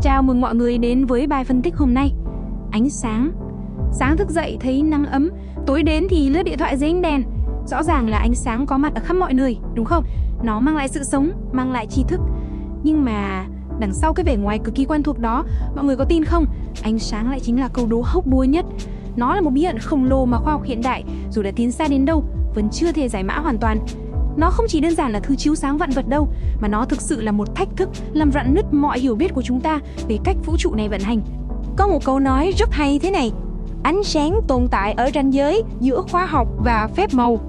Chào mừng mọi người đến với bài phân tích hôm nay. Ánh sáng. Sáng thức dậy thấy nắng ấm, tối đến thì lướt điện thoại dưới ánh đèn. Rõ ràng là ánh sáng có mặt ở khắp mọi nơi, đúng không? Nó mang lại sự sống, mang lại tri thức. Nhưng mà đằng sau cái vẻ ngoài cực kỳ quen thuộc đó, mọi người có tin không? Ánh sáng lại chính là câu đố hóc búa nhất. Nó là một bí ẩn khổng lồ mà khoa học hiện đại, dù đã tiến xa đến đâu, vẫn chưa thể giải mã hoàn toàn. Nó không chỉ đơn giản là thứ chiếu sáng vạn vật đâu, mà nó thực sự là một thách thức làm rạn nứt mọi hiểu biết của chúng ta về cách vũ trụ này vận hành. Có một câu nói rất hay thế này: ánh sáng tồn tại ở ranh giới giữa khoa học và phép màu.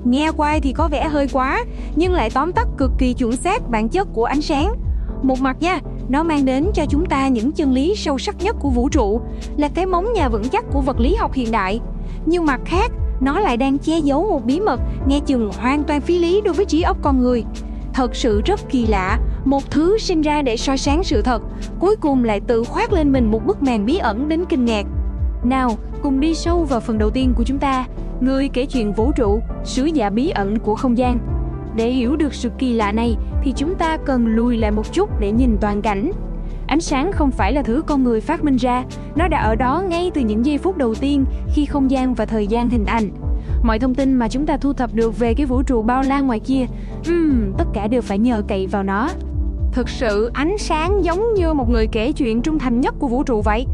Nghe qua thì có vẻ hơi quá, nhưng lại tóm tắt cực kỳ chuẩn xác bản chất của ánh sáng. Một mặt nha, nó mang đến cho chúng ta những chân lý sâu sắc nhất của vũ trụ, là cái móng nhà vững chắc của vật lý học hiện đại. Nhưng mặt khác, nó lại đang che giấu một bí mật nghe chừng hoàn toàn phi lý đối với trí óc con người. Thật sự rất kỳ lạ, một thứ sinh ra để soi sáng sự thật, cuối cùng lại tự khoác lên mình một bức màn bí ẩn đến kinh ngạc. Nào, cùng đi sâu vào phần đầu tiên của chúng ta, người kể chuyện vũ trụ, sứ giả bí ẩn của không gian. Để hiểu được sự kỳ lạ này thì chúng ta cần lùi lại một chút để nhìn toàn cảnh. Ánh sáng không phải là thứ con người phát minh ra, nó đã ở đó ngay từ những giây phút đầu tiên khi không gian và thời gian hình thành. Mọi thông tin mà chúng ta thu thập được về cái vũ trụ bao la ngoài kia, tất cả đều phải nhờ cậy vào nó. Thực sự, ánh sáng giống như một người kể chuyện trung thành nhất của vũ trụ vậy.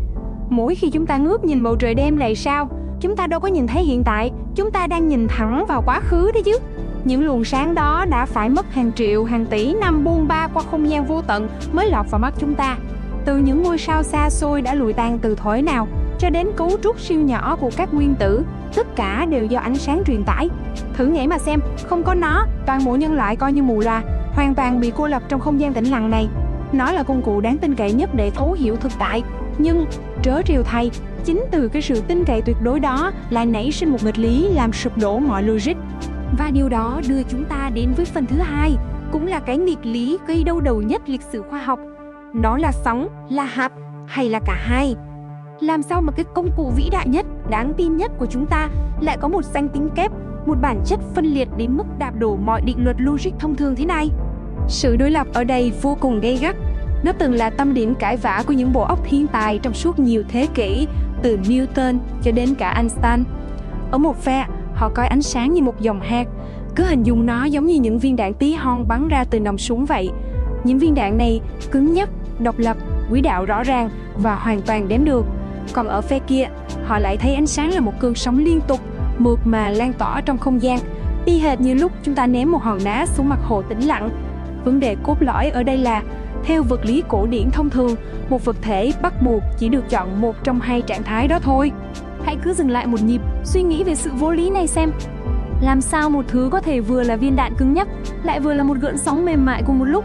Mỗi khi chúng ta ngước nhìn bầu trời đêm đầy sao, chúng ta đâu có nhìn thấy hiện tại, chúng ta đang nhìn thẳng vào quá khứ đấy chứ. Những luồng sáng đó đã phải mất hàng triệu, hàng tỷ năm buông ba qua không gian vô tận mới lọt vào mắt chúng ta. Từ những ngôi sao xa xôi đã lụi tàn từ thuở nào, cho đến cấu trúc siêu nhỏ của các nguyên tử, tất cả đều do ánh sáng truyền tải. Thử nghĩ mà xem, không có nó, toàn bộ nhân loại coi như mù loà, hoàn toàn bị cô lập trong không gian tĩnh lặng này. Nó là công cụ đáng tin cậy nhất để thấu hiểu thực tại. Nhưng trớ trêu thay, chính từ cái sự tin cậy tuyệt đối đó lại nảy sinh một nghịch lý làm sụp đổ mọi logic. Và điều đó đưa chúng ta đến với phần thứ hai, cũng là cái nghịch lý gây đau đầu nhất lịch sử khoa học. Đó là sóng, là hạt, hay là cả hai? Làm sao mà cái công cụ vĩ đại nhất, đáng tin nhất của chúng ta lại có một danh tính kép, một bản chất phân liệt đến mức đạp đổ mọi định luật logic thông thường thế này? Sự đối lập ở đây vô cùng gay gắt. Nó từng là tâm điểm cãi vã của những bộ óc thiên tài trong suốt nhiều thế kỷ, từ Newton cho đến cả Einstein. Ở một phe, họ coi ánh sáng như một dòng hạt, cứ hình dung nó giống như những viên đạn tí hon bắn ra từ nòng súng vậy. Những viên đạn này cứng nhắc, độc lập, quỹ đạo rõ ràng và hoàn toàn đếm được. Còn ở phe kia, họ lại thấy ánh sáng là một cơn sóng liên tục, mượt mà lan tỏa trong không gian, y hệt như lúc chúng ta ném một hòn đá xuống mặt hồ tĩnh lặng. Vấn đề cốt lõi ở đây là, theo vật lý cổ điển thông thường, một vật thể bắt buộc chỉ được chọn một trong hai trạng thái đó thôi. Hãy cứ dừng lại một nhịp, suy nghĩ về sự vô lý này xem. Làm sao một thứ có thể vừa là viên đạn cứng nhắc, lại vừa là một gợn sóng mềm mại cùng một lúc?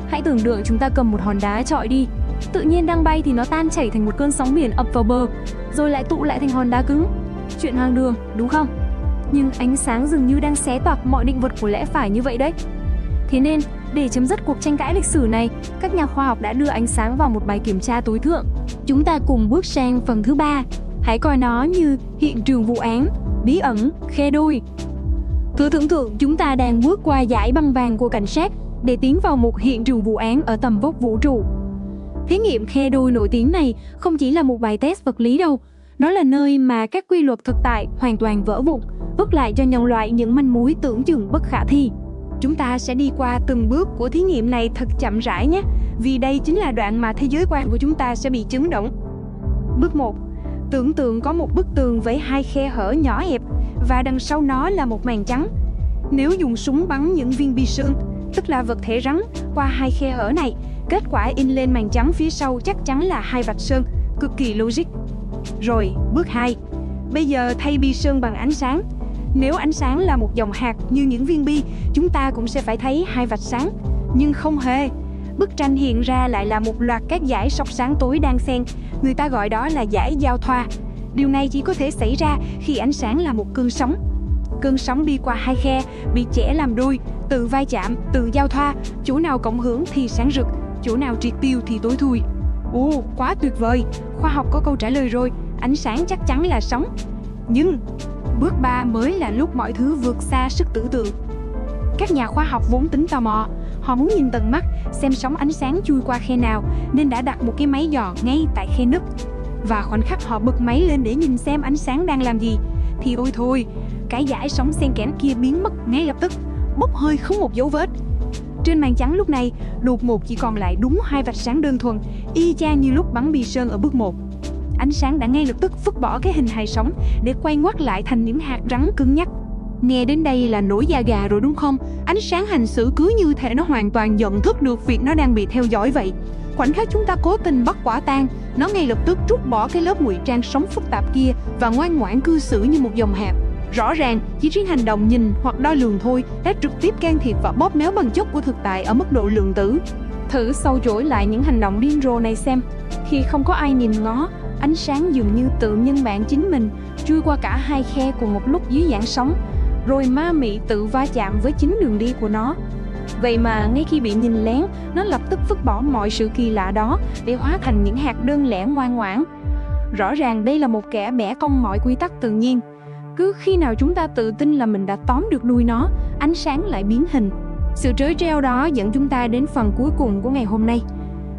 Hãy tưởng tượng chúng ta cầm một hòn đá chọi đi. Tự nhiên đang bay thì nó tan chảy thành một cơn sóng biển ập vào bờ, rồi lại tụ lại thành hòn đá cứng. Chuyện hoang đường, đúng không? Nhưng ánh sáng dường như đang xé toạc mọi định vật của lẽ phải như vậy đấy. Thế nên, để chấm dứt cuộc tranh cãi lịch sử này, các nhà khoa học đã đưa ánh sáng vào một bài kiểm tra tối thượng. Chúng ta cùng bước sang phần thứ ba. Hãy coi nó như hiện trường vụ án, bí ẩn, khe đôi. Cứ tưởng tượng chúng ta đang bước qua dải băng vàng của cảnh sát để tiến vào một hiện trường vụ án ở tầm vóc vũ trụ. Thí nghiệm khe đôi nổi tiếng này không chỉ là một bài test vật lý đâu, nó là nơi mà các quy luật thực tại hoàn toàn vỡ vụn, vứt lại cho nhân loại những manh mối tưởng chừng bất khả thi. Chúng ta sẽ đi qua từng bước của thí nghiệm này thật chậm rãi nhé, vì đây chính là đoạn mà thế giới quan của chúng ta sẽ bị chấn động. Bước 1. Tưởng tượng có một bức tường với hai khe hở nhỏ hẹp và đằng sau nó là một màn trắng. Nếu dùng súng bắn những viên bi sương, tức là vật thể rắn, qua hai khe hở này, kết quả in lên màn trắng phía sau chắc chắn là hai vạch sơn, cực kỳ logic. Rồi, bước 2. Bây giờ thay bi sơn bằng ánh sáng. Nếu ánh sáng là một dòng hạt như những viên bi, chúng ta cũng sẽ phải thấy hai vạch sáng. Nhưng không hề. Bức tranh hiện ra lại là một loạt các dải sọc sáng tối đan xen. Người ta gọi đó là dải giao thoa. Điều này chỉ có thể xảy ra khi ánh sáng là một cơn sóng. Cơn sóng đi qua hai khe, bị chẻ làm đôi, từ vai chạm, từ giao thoa, chỗ nào cộng hưởng thì sáng rực, chỗ nào triệt tiêu thì tối thui. Ồ, quá tuyệt vời, khoa học có câu trả lời rồi, ánh sáng chắc chắn là sóng. Nhưng bước 3 mới là lúc mọi thứ vượt xa sức tưởng tượng. Các nhà khoa học vốn tính tò mò, Họ muốn nhìn tận mắt, xem sóng ánh sáng chui qua khe nào, nên đã đặt một cái máy dò ngay tại khe nứt. Và khoảnh khắc họ bật máy lên để nhìn xem ánh sáng đang làm gì, thì ôi thôi, cái dải sóng xen kẽ kia biến mất ngay lập tức, bốc hơi không một dấu vết. Trên màn trắng lúc này, đột ngột chỉ còn lại đúng 2 vạch sáng đơn thuần, y chang như lúc bắn bi sơn ở bước 1. Ánh sáng đã ngay lập tức vứt bỏ cái hình hài sóng để quay ngoắt lại thành những hạt rắn cứng nhắc. Nghe đến đây là nổi da gà rồi đúng không? Ánh sáng hành xử cứ như thể nó hoàn toàn nhận thức được việc nó đang bị theo dõi vậy. Khoảnh khắc chúng ta cố tình bắt quả tang, nó ngay lập tức trút bỏ cái lớp ngụy trang sóng phức tạp kia và ngoan ngoãn cư xử như một dòng hạt. Rõ ràng, chỉ riêng hành động nhìn hoặc đo lường thôi đã trực tiếp can thiệp và bóp méo bản chất của thực tại ở mức độ lượng tử. Thử sâu chuỗi lại những hành động điên rồ này xem. Khi không có ai nhìn ngó, ánh sáng dường như tự nhân bản chính mình chui qua cả 2 khe cùng một lúc dưới dải sóng, rồi ma mị tự va chạm với chính đường đi của nó. Vậy mà ngay khi bị nhìn lén, nó lập tức vứt bỏ mọi sự kỳ lạ đó để hóa thành những hạt đơn lẻ ngoan ngoãn. Rõ ràng đây là một kẻ bẻ cong mọi quy tắc tự nhiên. Cứ khi nào chúng ta tự tin là mình đã tóm được đuôi nó, ánh sáng lại biến hình. Sự trớ trêu đó dẫn chúng ta đến phần cuối cùng của ngày hôm nay.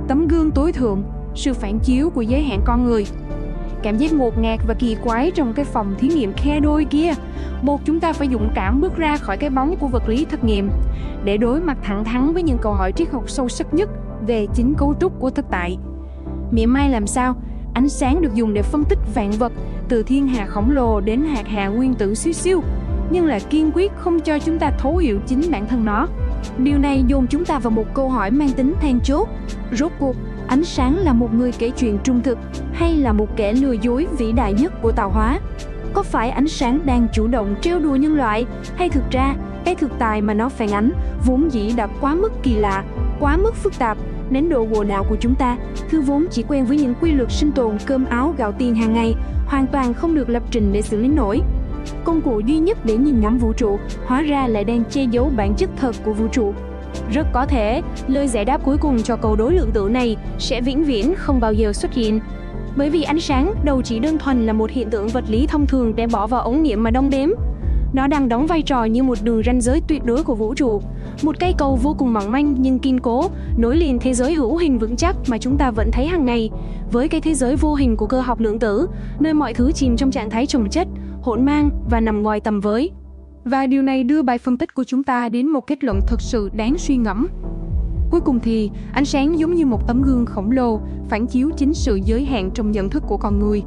Tấm gương tối thượng, sự phản chiếu của giới hạn con người. Cảm giác ngột ngạt và kỳ quái trong cái phòng thí nghiệm khe đôi kia. Chúng ta phải dũng cảm bước ra khỏi cái bóng của vật lý thực nghiệm để đối mặt thẳng thắn với những câu hỏi triết học sâu sắc nhất về chính cấu trúc của thực tại. Mỉa mai làm sao? Ánh sáng được dùng để phân tích vạn vật, từ thiên hà khổng lồ đến hạt hà nguyên tử xíu xiu, nhưng là kiên quyết không cho chúng ta thấu hiểu chính bản thân nó. Điều này dồn chúng ta vào một câu hỏi mang tính then chốt. Rốt cuộc, ánh sáng là một người kể chuyện trung thực hay là một kẻ lừa dối vĩ đại nhất của tạo hóa? Có phải ánh sáng đang chủ động trêu đùa nhân loại, hay thực ra cái thực tại mà nó phản ánh vốn dĩ đã quá mức kỳ lạ, quá mức phức tạp, đến độ bộ não của chúng ta, thứ vốn chỉ quen với những quy luật sinh tồn cơm áo gạo tiền hàng ngày, hoàn toàn không được lập trình để xử lý nổi. Công cụ duy nhất để nhìn ngắm vũ trụ hóa ra lại đang che giấu bản chất thật của vũ trụ. Rất có thể, lời giải đáp cuối cùng cho câu đối lượng tử này sẽ vĩnh viễn không bao giờ xuất hiện. Bởi vì ánh sáng đâu chỉ đơn thuần là một hiện tượng vật lý thông thường để bỏ vào ống nghiệm mà đong đếm. Nó đang đóng vai trò như một đường ranh giới tuyệt đối của vũ trụ, một cây cầu vô cùng mỏng manh nhưng kiên cố, nối liền thế giới hữu hình vững chắc mà chúng ta vẫn thấy hàng ngày, với cái thế giới vô hình của cơ học lượng tử, nơi mọi thứ chìm trong trạng thái chồng chất, hỗn mang và nằm ngoài tầm với. Và điều này đưa bài phân tích của chúng ta đến một kết luận thực sự đáng suy ngẫm. Cuối cùng thì, ánh sáng giống như một tấm gương khổng lồ, phản chiếu chính sự giới hạn trong nhận thức của con người.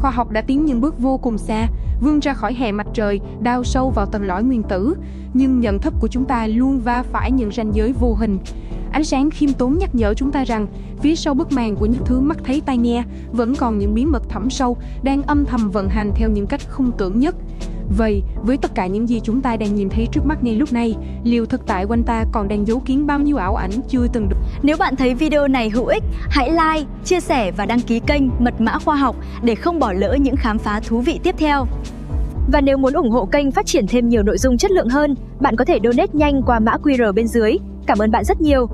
Khoa học đã tiến những bước vô cùng xa, vươn ra khỏi hệ mặt trời, đào sâu vào tầng lõi nguyên tử, nhưng nhận thức của chúng ta luôn va phải những ranh giới vô hình. Ánh sáng khiêm tốn nhắc nhở chúng ta rằng, phía sau bức màn của những thứ mắt thấy tai nghe, vẫn còn những bí mật thẳm sâu, đang âm thầm vận hành theo những cách không tưởng nhất. Vậy, với tất cả những gì chúng ta đang nhìn thấy trước mắt ngay lúc này, liệu thực tại quanh ta còn đang giấu kín bao nhiêu ảo ảnh chưa từng được? Nếu bạn thấy video này hữu ích, hãy like, chia sẻ và đăng ký kênh Mật mã Khoa học để không bỏ lỡ những khám phá thú vị tiếp theo. Và nếu muốn ủng hộ kênh phát triển thêm nhiều nội dung chất lượng hơn, bạn có thể donate nhanh qua mã QR bên dưới. Cảm ơn bạn rất nhiều!